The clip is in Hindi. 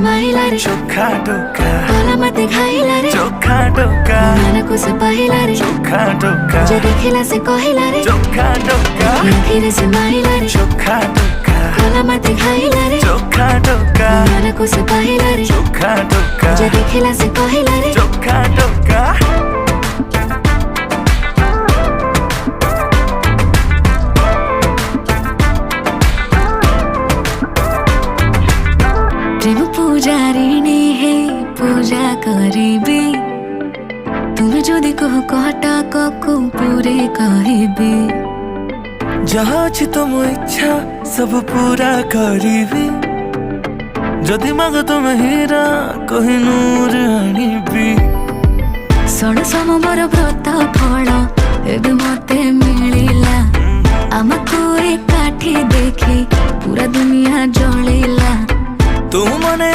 माइला रे चोखा टोका भला मते खाइला रे चोखा टोका मन को से पहिला रे चोखा टोका जे देखिला से कहिला रे चोखा टोका आखिर से माइला रे चोखा टोका भला मते खाइला रे चोखा टोका मन को से पहिला रे चोखा टोका जे देखिला से कहिला रे चोखा टोका प्रेम पूजारिणी है पूजा करिबे तुम जदि कह कहटा को पूरे कहबे जहाँ अछि तुम इच्छा सब पूरा करिबी जदि माग तुम हीरा कोहिनूर आनिबी षण समर व्रत फल एबे मते मिलिला आमको एकाठी देखी पूरा दुनिया जलिला तू मने